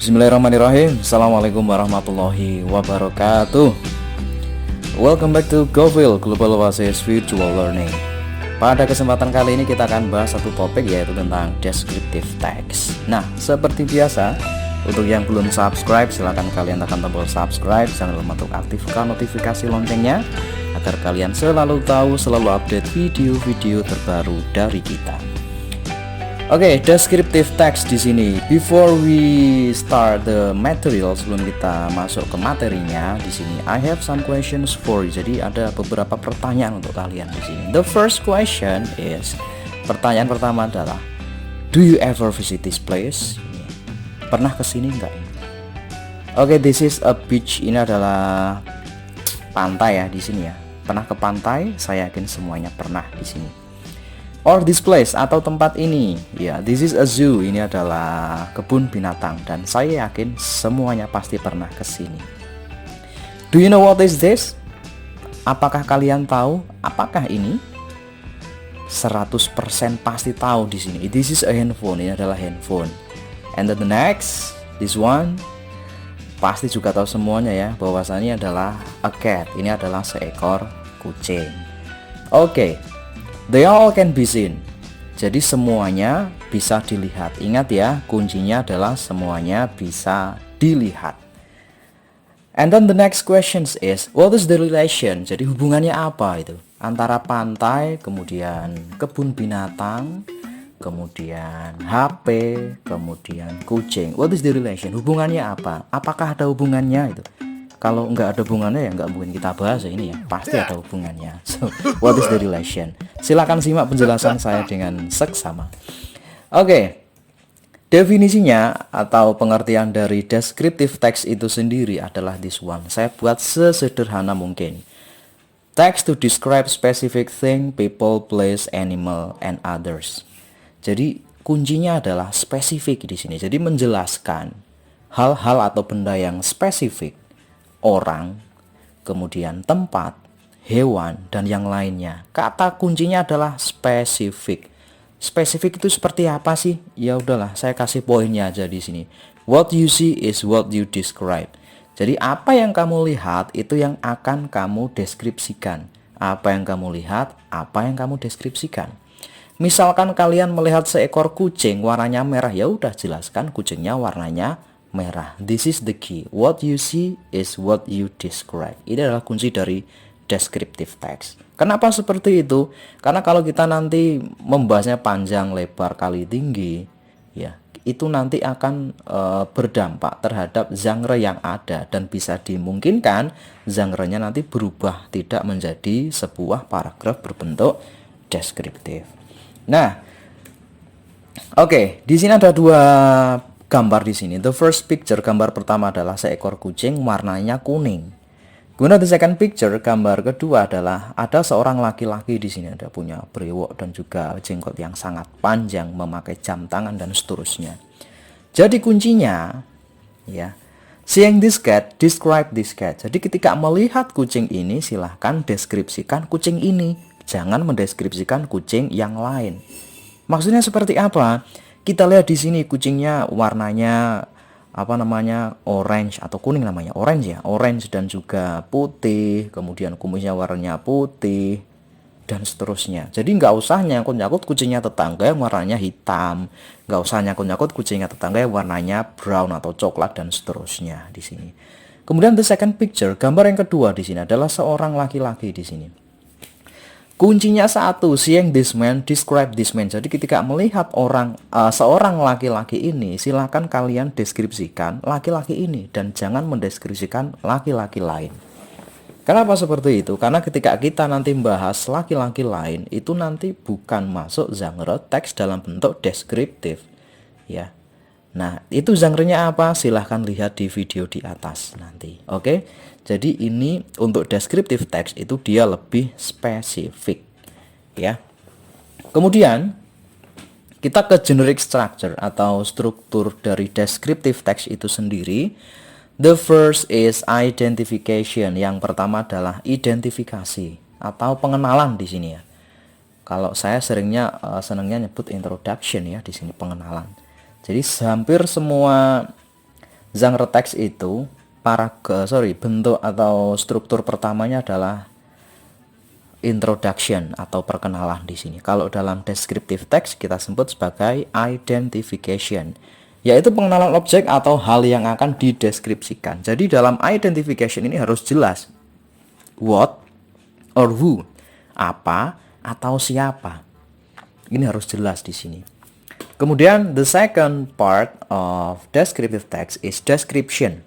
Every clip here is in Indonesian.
Bismillahirrahmanirrahim. Assalamualaikum warahmatullahi wabarakatuh. Welcome back to GoVille Global Oasis Virtual Learning. Pada kesempatan kali ini kita akan bahas satu topik, yaitu tentang descriptive text. Nah, seperti biasa, untuk yang belum subscribe silahkan kalian tekan tombol subscribe, jangan lupa untuk aktifkan notifikasi loncengnya agar kalian selalu tahu, selalu update video-video terbaru dari kita. Oke, descriptive text di sini. Before we start the material, sebelum kita masuk ke materinya, di sini I have some questions for you. Jadi ada beberapa pertanyaan untuk kalian di sini. The first question is, pertanyaan pertama adalah, do you ever visit this place? Pernah kesini enggak? Oke, this is a beach. Ini adalah pantai ya di sini ya. Pernah ke pantai? Saya yakin semuanya pernah di sini. Or this place, atau tempat ini ya, this is a zoo. Ini adalah kebun binatang dan saya yakin semuanya pasti pernah ke sini. Do you know what is this? Apakah kalian tahu apakah ini? 100% pasti tahu di sini. This is a handphone. Ini adalah handphone. And then the next, this one pasti juga tahu semuanya ya, bahwasannya adalah a cat. Ini adalah seekor kucing. Oke. They all can be seen. Jadi semuanya bisa dilihat. Ingat ya, kuncinya adalah semuanya bisa dilihat. And then the next question is, what is the relation? Jadi hubungannya apa itu? Antara pantai, kemudian kebun binatang, kemudian HP, kemudian kucing. What is the relation? Hubungannya apa? Apakah ada hubungannya itu? Kalau nggak ada hubungannya ya nggak mungkin kita bahas ya ini ya. Pasti ada hubungannya. So, what is the relation? Silakan simak penjelasan saya dengan seksama. Oke. Definisinya atau pengertian dari descriptive text itu sendiri adalah this one. Saya buat sesederhana mungkin. Text to describe specific thing, people, place, animal, and others. Jadi kuncinya adalah spesifik di sini. Jadi menjelaskan hal-hal atau benda yang spesifik, orang, kemudian tempat, hewan, dan yang lainnya. Kata kuncinya adalah spesifik. Spesifik itu seperti apa sih? Ya udahlah, saya kasih poinnya aja di sini. What you see is what you describe. Jadi apa yang kamu lihat itu yang akan kamu deskripsikan. Apa yang kamu lihat, apa yang kamu deskripsikan. Misalkan kalian melihat seekor kucing warnanya merah, ya udah jelaskan kucingnya warnanya merah. This is the key. What you see is what you describe. Ini adalah kunci dari descriptive text. Kenapa seperti itu? Karena kalau kita nanti membahasnya panjang, lebar, kali tinggi, ya, itu nanti akan berdampak terhadap genre yang ada dan bisa dimungkinkan genre-nya nanti berubah, tidak menjadi sebuah paragraf berbentuk deskriptif. Nah, oke, di sini ada dua gambar di sini. The first picture, gambar pertama adalah seekor kucing warnanya kuning. Kemudian the second picture, gambar kedua adalah ada seorang laki-laki di sini, ada punya brewok dan juga jenggot yang sangat panjang, memakai jam tangan dan seterusnya. Jadi kuncinya ya, seeing this cat, describe this cat. Jadi ketika melihat kucing ini, silahkan deskripsikan kucing ini. Jangan mendeskripsikan kucing yang lain. Maksudnya seperti apa? Kita lihat di sini kucingnya warnanya orange atau kuning, namanya orange ya, orange dan juga putih, kemudian kumisnya warnanya putih dan seterusnya. Jadi nggak usah nyangkut-nyangkut kucingnya tetangga yang warnanya hitam, nggak usah nyangkut-nyangkut kucingnya tetangga yang warnanya brown atau coklat dan seterusnya di sini. Kemudian the second picture, gambar yang kedua di sini adalah seorang laki-laki di sini. Kuncinya satu, seeing this man, describe this man. Jadi ketika melihat seorang laki-laki ini, silakan kalian deskripsikan laki-laki ini dan jangan mendeskripsikan laki-laki lain. Kenapa seperti itu? Karena ketika kita nanti membahas laki-laki lain, itu nanti bukan masuk genre teks dalam bentuk deskriptif, ya. Nah, itu genre-nya apa? Silahkan lihat di video di atas nanti. Oke. Jadi ini untuk descriptive text itu dia lebih spesifik, ya. Kemudian kita ke generic structure atau struktur dari descriptive text itu sendiri. The first is identification. Yang pertama adalah identifikasi atau pengenalan di sini ya. Kalau saya senangnya nyebut introduction ya, di sini pengenalan. Jadi hampir semua genre teks itu bentuk atau struktur pertamanya adalah introduction atau perkenalan di sini. Kalau dalam descriptive text kita sebut sebagai identification, yaitu pengenalan objek atau hal yang akan dideskripsikan. Jadi dalam identification ini harus jelas what or who, apa atau siapa. Ini harus jelas di sini. Kemudian the second part of descriptive text is description.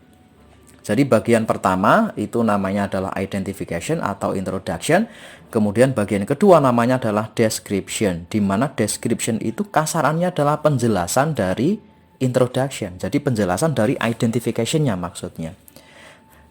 Jadi bagian pertama itu namanya adalah identification atau introduction. Kemudian bagian kedua namanya adalah description, di mana description itu kasarannya adalah penjelasan dari introduction. Jadi penjelasan dari identification-nya maksudnya.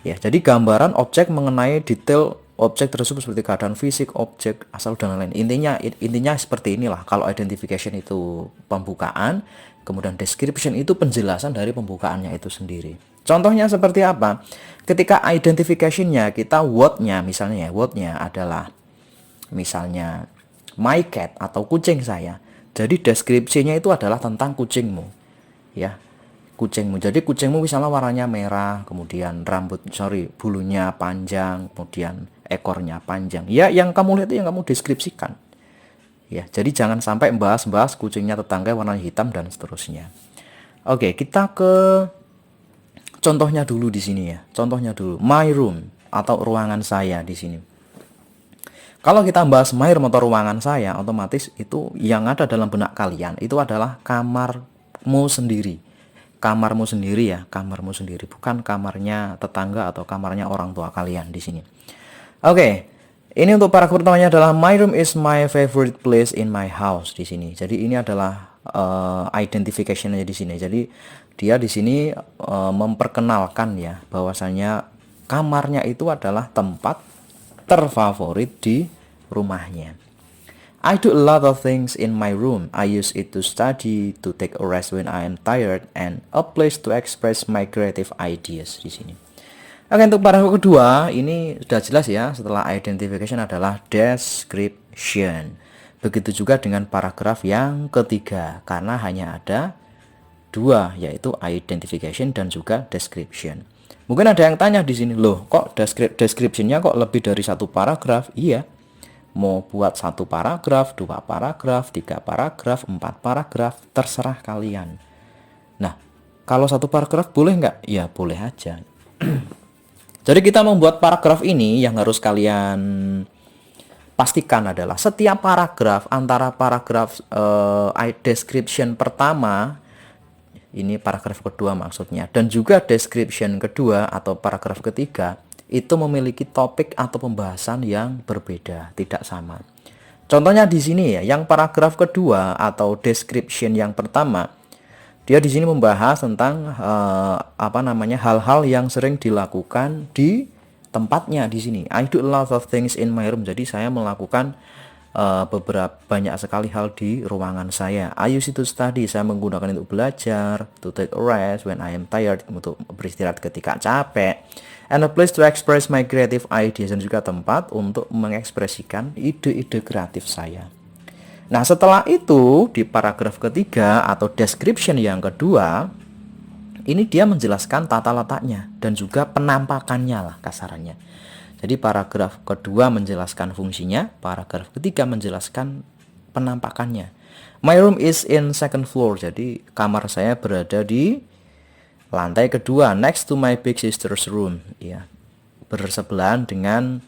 Ya, jadi gambaran objek mengenai detail objek tersebut seperti keadaan fisik objek, asal dan lain-lain. Intinya seperti inilah. Kalau identification itu pembukaan, kemudian description itu penjelasan dari pembukaannya itu sendiri. Contohnya seperti apa? Ketika identification-nya kita word-nya misalnya word-nya adalah misalnya my cat atau kucing saya. Jadi deskripsinya itu adalah tentang kucingmu. Ya. Kucingmu. Jadi kucingmu misalnya warnanya merah, kemudian bulunya panjang, kemudian ekornya panjang. Ya, yang kamu lihat itu yang kamu deskripsikan. Ya, jadi jangan sampai bahas kucingnya tetangga warna hitam dan seterusnya. Oke, kita ke contohnya dulu di sini ya. Contohnya dulu my room atau ruangan saya di sini. Kalau kita bahas my room atau ruangan saya, otomatis itu yang ada dalam benak kalian itu adalah kamarmu sendiri. Kamarmu sendiri ya, kamarmu sendiri, bukan kamarnya tetangga atau kamarnya orang tua kalian di sini. Oke. Ini untuk paragraf pertamanya adalah my room is my favorite place in my house di sini. Jadi ini adalah identification-nya di sini. Jadi dia di sini memperkenalkan ya bahwasanya kamarnya itu adalah tempat terfavorit di rumahnya. I do a lot of things in my room. I use it to study, to take a rest when I am tired, and a place to express my creative ideas di sini. Oke, untuk paragraf kedua ini sudah jelas ya, setelah identification adalah description. Begitu juga dengan paragraf yang ketiga, karena hanya ada dua, yaitu identification dan juga description. Mungkin ada yang tanya di sini, loh kok description-nya kok lebih dari satu paragraf? Iya, mau buat satu paragraf, dua paragraf, tiga paragraf, empat paragraf, terserah kalian. Nah, kalau satu paragraf boleh nggak? Ya boleh aja. Jadi kita membuat paragraf ini yang harus kalian pastikan adalah setiap paragraf antara paragraf description pertama, ini paragraf kedua maksudnya, dan juga description kedua atau paragraf ketiga itu memiliki topik atau pembahasan yang berbeda, tidak sama. Contohnya di sini ya, yang paragraf kedua atau description yang pertama, dia di sini membahas tentang hal-hal yang sering dilakukan di tempatnya di sini. I do a lot of things in my room. Jadi saya melakukan banyak sekali hal di ruangan saya. I use it to study. Saya menggunakan untuk belajar, to take a rest when I am tired, untuk beristirahat ketika capek. And a place to express my creative ideas, dan juga tempat untuk mengekspresikan ide-ide kreatif saya. Nah, setelah itu di paragraf ketiga atau description yang kedua, ini dia menjelaskan tata letaknya dan juga penampakannya lah kasarannya. Jadi paragraf kedua menjelaskan fungsinya, paragraf ketiga menjelaskan penampakannya. My room is in second floor. Jadi kamar saya berada di lantai kedua, next to my big sister's room. Ya, bersebelahan dengan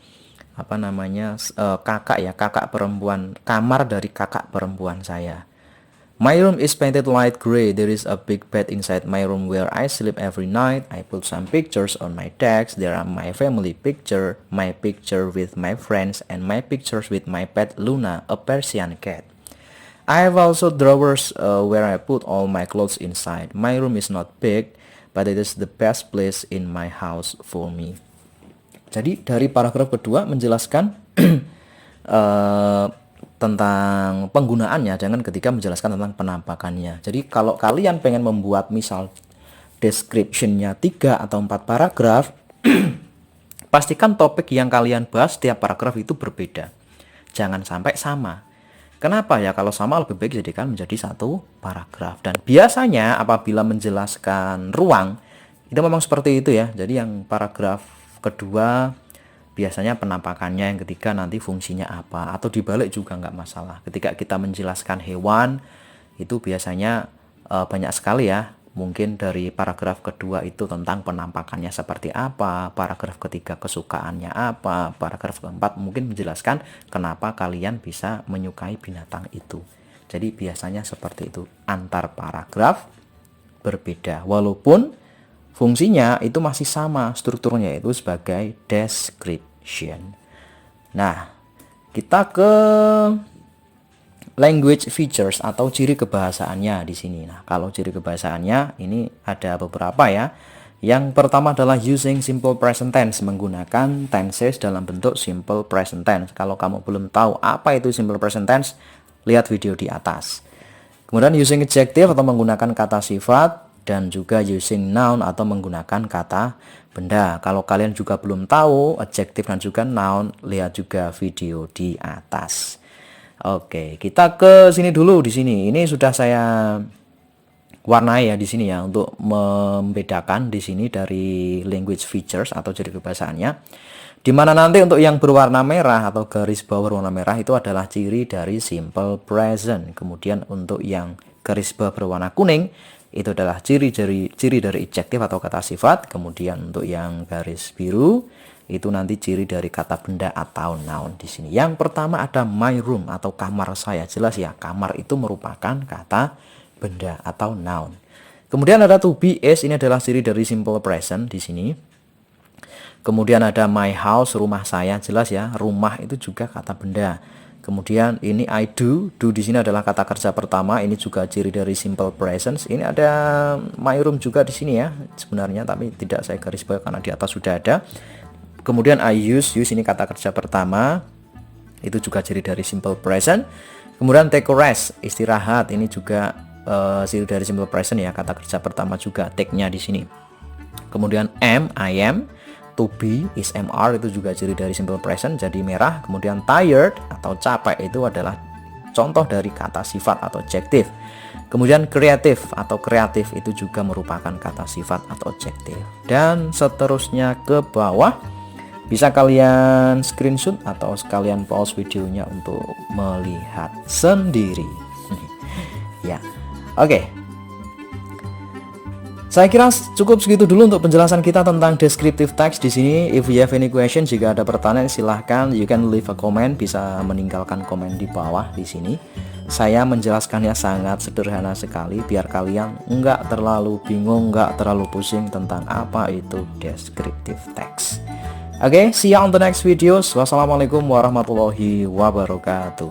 kakak perempuan, kamar dari kakak perempuan saya. My room is painted light gray. There is a big bed inside my room where I sleep every night. I put some pictures on my desk. There are my family picture, my picture with my friends, and my pictures with my pet Luna, a Persian cat. I have also drawers where I put all my clothes inside. My room is not big, but it is the best place in my house for me. Jadi dari paragraf kedua menjelaskan tentang penggunaannya, jangan ketika menjelaskan tentang penampakannya. Jadi kalau kalian pengen membuat misal description-nya 3 atau 4 paragraf, pastikan topik yang kalian bahas setiap paragraf itu berbeda. Jangan sampai sama. Kenapa ya? Kalau sama lebih baik jadikan menjadi satu paragraf. Dan biasanya apabila menjelaskan ruang, Itu memang seperti itu ya. Jadi yang paragraf kedua biasanya penampakannya, yang ketiga nanti fungsinya apa, atau dibalik juga nggak masalah. Ketika kita menjelaskan hewan itu biasanya banyak sekali ya. Mungkin dari paragraf kedua itu tentang penampakannya seperti apa, paragraf ketiga kesukaannya apa, paragraf keempat mungkin menjelaskan kenapa kalian bisa menyukai binatang itu. Jadi biasanya seperti itu, antar paragraf berbeda walaupun fungsinya itu masih sama, strukturnya itu sebagai description. Nah, kita ke language features atau ciri kebahasaannya di sini. Nah, kalau ciri kebahasaannya ini ada beberapa ya. Yang pertama adalah using simple present tense, menggunakan tenses dalam bentuk simple present tense. Kalau kamu belum tahu apa itu simple present tense, lihat video di atas. Kemudian using adjective atau menggunakan kata sifat, dan juga using noun atau menggunakan kata benda. Kalau kalian juga belum tahu adjective dan juga noun, lihat juga video di atas. Oke, kita ke sini dulu di sini. Ini sudah saya warnai ya di sini ya untuk membedakan di sini dari language features atau ciri kebahasaannya. Dimana nanti untuk yang berwarna merah atau garis bawah berwarna merah itu adalah ciri dari simple present. Kemudian untuk yang garis bawah berwarna kuning itu adalah ciri dari adjective atau kata sifat. Kemudian untuk yang garis biru itu nanti ciri dari kata benda atau noun di sini. Yang pertama ada my room atau kamar saya. Jelas ya, kamar itu merupakan kata benda atau noun. Kemudian ada to be, is, ini adalah ciri dari simple present di sini. Kemudian ada my house, rumah saya. Jelas ya, rumah itu juga kata benda. Kemudian ini I do di sini adalah kata kerja pertama, ini juga ciri dari simple present. Ini ada my room juga di sini ya sebenarnya, tapi tidak saya garis bawah karena di atas sudah ada. Kemudian I use ini kata kerja pertama, itu juga ciri dari simple present. Kemudian take a rest, istirahat, ini juga ciri dari simple present ya, kata kerja pertama juga take-nya di sini. Kemudian I am, to be is mr, itu juga ciri dari simple present, jadi merah. Kemudian tired atau capek itu adalah contoh dari kata sifat atau adjective. Kemudian creative atau kreatif itu juga merupakan kata sifat atau adjective. Dan seterusnya ke bawah. Bisa kalian screenshot atau sekalian pause videonya untuk melihat sendiri. Ya, oke. Saya kira cukup segitu dulu untuk penjelasan kita tentang descriptive text di sini. If you have any question, jika ada pertanyaan silahkan, you can leave a comment, bisa meninggalkan komen di bawah di sini. Saya menjelaskannya sangat sederhana sekali biar kalian nggak terlalu bingung, nggak terlalu pusing tentang apa itu descriptive text. Oke, see you on the next videos. Wassalamualaikum warahmatullahi wabarakatuh.